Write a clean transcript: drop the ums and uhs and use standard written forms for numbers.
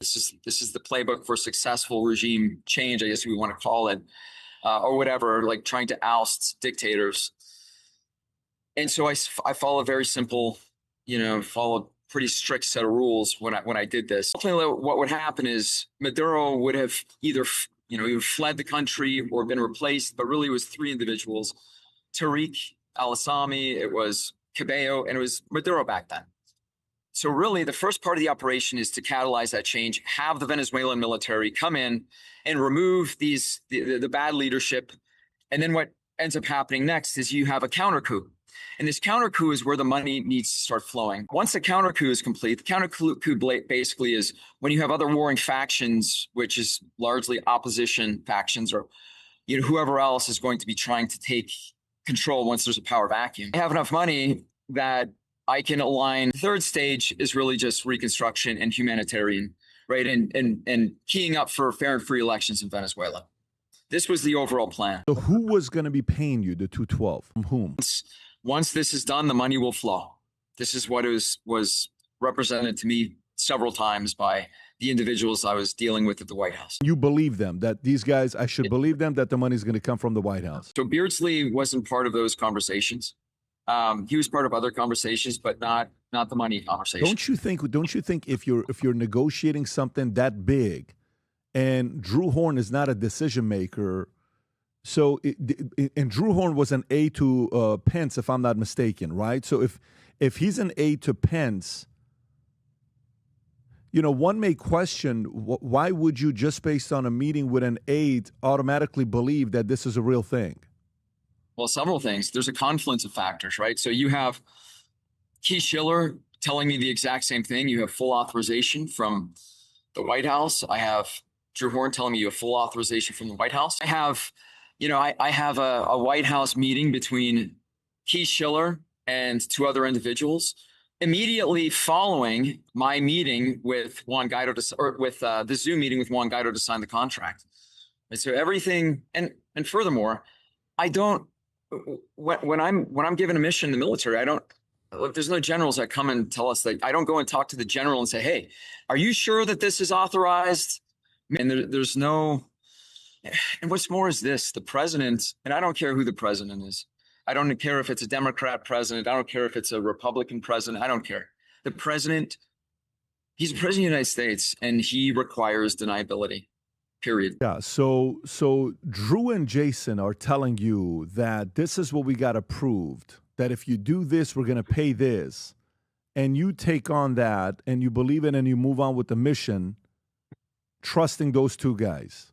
This is the playbook for successful regime change, I guess we want to call it, or whatever, like trying to oust dictators. And so I follow a very simple, follow pretty strict set of rules when I did this. Ultimately, what would happen is Maduro would have either fled the country or been replaced, but really it was three individuals: Tariq al-Assami, it was Cabello, and it was Maduro back then. So really, the first part of the operation is to catalyze that change, have the Venezuelan military come in and remove the bad leadership. And then what ends up happening next is you have a counter coup. And this counter coup is where the money needs to start flowing. Once the counter coup is complete, the counter coup basically is when you have other warring factions, which is largely opposition factions, or whoever else is going to be trying to take control once there's a power vacuum. I have enough money that I can align. The third stage is really just reconstruction and humanitarian, right? And keying up for fair and free elections in Venezuela. This was the overall plan. So who was going to be paying you the 212? From whom? Once this is done, the money will flow. This is what was represented to me several times by the individuals I was dealing with at the White House. You believe them, that these guys, I should believe them, that the money is going to come from the White House? So Beardsley wasn't part of those conversations. He was part of other conversations, but not the money conversation. Don't you think if you're negotiating something that big, and Drew Horn is not a decision maker, and Drew Horn was an aide to Pence, if I'm not mistaken, right? So if he's an aide to Pence, one may question why would you, just based on a meeting with an aide, automatically believe that this is a real thing? Well, several things. There's a confluence of factors, right? So you have Keith Schiller telling me the exact same thing. You have full authorization from the White House. I have Drew Horn telling me you have full authorization from the White House. I have, I have a White House meeting between Keith Schiller and two other individuals immediately following my meeting with Juan Guaido the Zoom meeting with Juan Guaido to sign the contract. And so everything, and furthermore, I don't. When I'm given a mission in the military, there's no generals that come and tell us that. I don't go and talk to the general and say, hey, are you sure that this is authorized? And there's no, and what's more is this, the president, and I don't care who the president is. I don't care if it's a Democrat president. I don't care if it's a Republican president. I don't care. The president, he's the president of the United States, and he requires deniability. Period. Yeah. So Drew and Jason are telling you that this is what we got approved, that if you do this, we're going to pay this. And you take on that and you believe it and you move on with the mission, trusting those two guys.